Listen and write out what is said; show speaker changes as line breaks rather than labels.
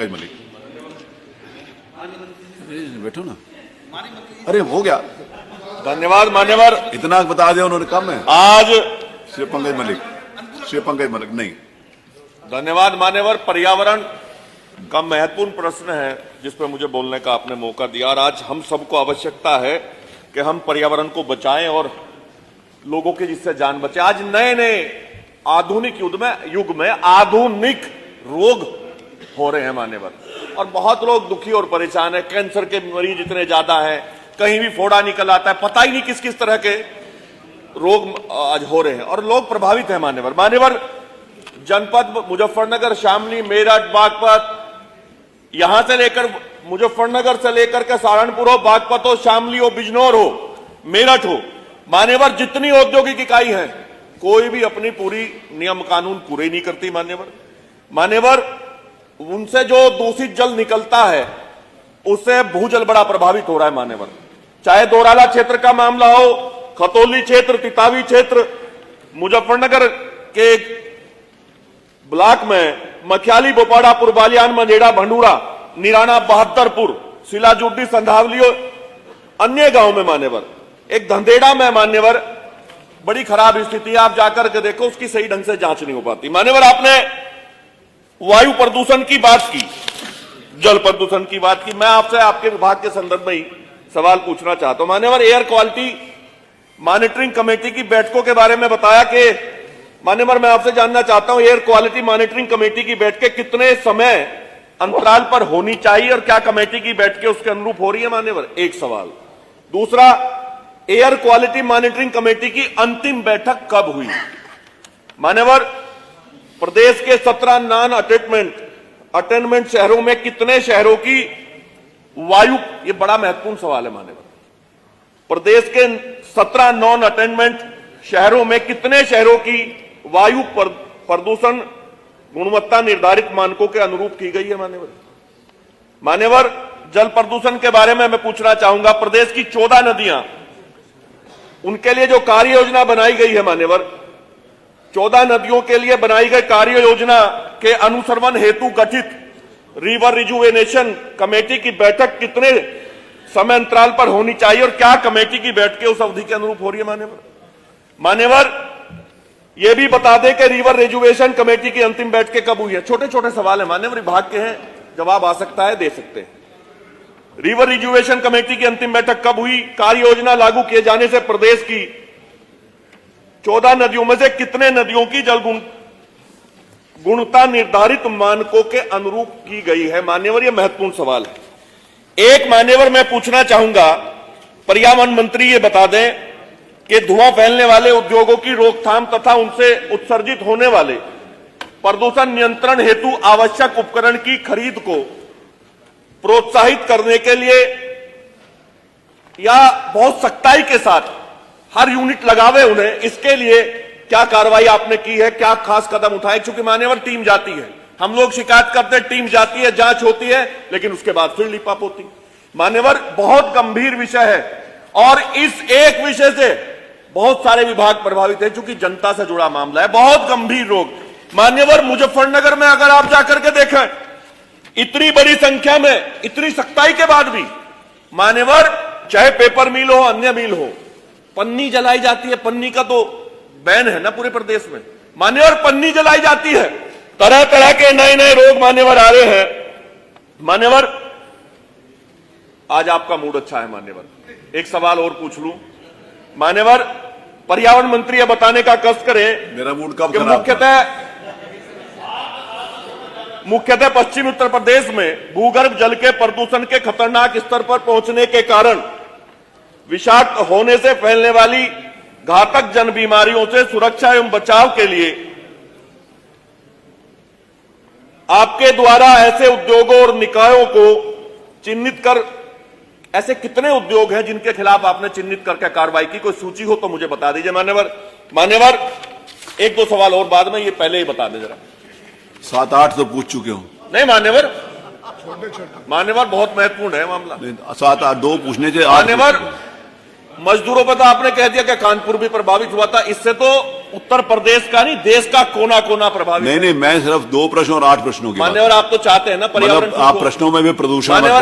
पंकज मलिक। बैठो ना, अरे हो गया,
धन्यवाद मान्यवर।
इतना बता दिया उन्होंने, कम है।
आज
श्री पंकज मलिक, श्री पंकज मलिक नहीं।
धन्यवाद मान्यवर। पर्यावरण का महत्वपूर्ण प्रश्न है जिस पर मुझे बोलने का आपने मौका दिया, और आज हम सबको आवश्यकता है कि हम पर्यावरण को बचाएं और लोगों की जिससे जान बचे। आज नए नए आधुनिक युग में आधुनिक रोग हो रहे हैं मान्यवर, और बहुत लोग दुखी और परेशान है। कैंसर के मरीज इतने ज्यादा हैं, कहीं भी फोड़ा निकल आता है, पता ही नहीं किस किस तरह के रोग आज हो रहे हैं और लोग प्रभावित हैं मान्यवर। जनपद मुजफ्फरनगर, शामली, मेरठ, बागपत, यहां से लेकर मुजफ्फरनगर से लेकर के सहारनपुर हो, बागपत हो, शामली हो, बिजनौर हो, मेरठ हो, मान्यवर, जितनी औद्योगिक इकाई है कोई भी अपनी पूरी नियम कानून पूरे नहीं करती मान्यवर। उनसे जो दूषित जल निकलता है उससे भूजल बड़ा प्रभावित हो रहा है मान्यवर। चाहे दोराला क्षेत्र का मामला हो, खतौली क्षेत्र, तितावी क्षेत्र, मुजफ्फरनगर के ब्लॉक में मखियाली, बोपाड़ापुर, बालियान, मंझेड़ा, भंडूरा, निराना, बहत्तरपुर, सिलाजुड्डी, संधावली, अन्य गांव में मान्यवर, एक धंधेड़ा में मान्यवर बड़ी खराब स्थिति है। आप जाकर के देखो, उसकी सही ढंग से जांच नहीं हो पाती मान्यवर। आपने वायु प्रदूषण की बात की, जल प्रदूषण की बात की, मैं आपसे आपके विभाग के संदर्भ में ही सवाल पूछना चाहता हूं मान्यवर। एयर क्वालिटी मॉनिटरिंग कमेटी की बैठकों के बारे में बताया कि मान्यवर, मैं आपसे जानना चाहता हूं एयर क्वालिटी मॉनिटरिंग कमेटी की बैठकें कितने समय अंतराल पर होनी चाहिए और क्या कमेटी की बैठकें उसके अनुरूप हो रही है मान्यवर? एक सवाल। दूसरा, एयर क्वालिटी मॉनिटरिंग कमेटी की अंतिम बैठक कब हुई मान्यवर? प्रदेश के 17 नॉन अटेनमेंट शहरों में कितने शहरों की वायु, ये बड़ा महत्वपूर्ण सवाल है मान्यवर, प्रदेश के 17 नॉन अटेनमेंट शहरों में कितने शहरों की वायु प्रदूषण गुणवत्ता निर्धारित मानकों के अनुरूप की गई है मान्यवर। जल प्रदूषण के बारे में मैं पूछना चाहूंगा, प्रदेश की 14 नदियां, उनके लिए जो कार्य योजना बनाई गई है मान्यवर, 14 नदियों के लिए बनाई गई कार्य योजना के अनुश्रवण हेतु गठित रिवर रिजुवेनेशन कमेटी की बैठक कितने समय अंतराल पर होनी चाहिए और क्या कमेटी की बैठकें उस अवधि के अनुरूप हो रही है मान्यवर? यह भी बता दें कि रिवर रिजुवेशन कमेटी की अंतिम बैठकें कब हुई है? छोटे छोटे सवाल है मान्यवर, विभाग के हैं, जवाब आ सकता है, दे सकते हैं। रिवर रिजुवेशन कमेटी की अंतिम बैठक कब हुई? कार्य योजना लागू किए जाने से प्रदेश की 14 नदियों में से कितने नदियों की जल गुणवत्ता निर्धारित मानकों के अनुरूप की गई है मान्यवर? यह महत्वपूर्ण सवाल है। एक मान्यवर मैं पूछना चाहूंगा, पर्यावरण मंत्री ये बता दें कि धुआं फैलने वाले उद्योगों की रोकथाम तथा उनसे उत्सर्जित होने वाले प्रदूषण नियंत्रण हेतु आवश्यक उपकरण की खरीद को प्रोत्साहित करने के लिए या बहुत सख्ताई के साथ हर यूनिट लगावे उन्हें, इसके लिए क्या कार्रवाई आपने की है, क्या खास कदम उठाए? क्योंकि मान्यवर टीम जाती है, हम लोग शिकायत करते हैं, टीम जाती है, जांच होती है, लेकिन उसके बाद फिर लिपाप होती मान्यवर। बहुत गंभीर विषय है और इस एक विषय से बहुत सारे विभाग प्रभावित हैं, चूंकि जनता से जुड़ा मामला है, बहुत गंभीर रोग मान्यवर। मुजफ्फरनगर में अगर आप जाकर के देखें, इतनी बड़ी संख्या में, इतनी सख्ताई के बाद भी मान्यवर, चाहे पेपर मिल हो, अन्य मिल हो, पन्नी जलाई जाती है। पन्नी का तो बैन है ना पूरे प्रदेश में मान्यवर, पन्नी जलाई जाती है, तरह तरह के नए नए रोग मान्यवर आ रहे हैं मान्यवर। आज आपका मूड अच्छा है मान्यवर, एक सवाल और पूछ लूं मान्यवर, पर्यावरण मंत्री यह बताने का कष्ट करें,
मेरा मूड कब
कि मुख्यतः पश्चिमी उत्तर प्रदेश में भूगर्भ जल के प्रदूषण के खतरनाक स्तर पर पहुंचने के कारण विषाक्त होने से फैलने वाली घातक जन बीमारियों से सुरक्षा एवं बचाव के लिए आपके द्वारा ऐसे उद्योगों और निकायों को चिन्हित कर, ऐसे कितने उद्योग हैं जिनके खिलाफ आपने चिन्हित करके कार्रवाई की? कोई सूची हो तो मुझे बता दीजिए मान्यवर। एक दो सवाल और बाद में, ये पहले ही बता दें जरा।
7-8 तो पूछ चुके हूं।
नहीं मान्यवर बहुत महत्वपूर्ण है मामला।
7-8 2 पूछने से
मान्यवर, मजदूरों पर तो आपने कह दिया कि कानपुर भी प्रभावित हुआ था, इससे तो उत्तर प्रदेश का नहीं, देश का कोना कोना प्रभावित है।
नहीं, मैं सिर्फ 2 प्रश्न और 8 प्रश्नों की बात।
मान्यवर, आप तो चाहते हैं ना पर्यावरण
मतलब आप प्रश्नों में भी प्रदूषण मत
मान्यवर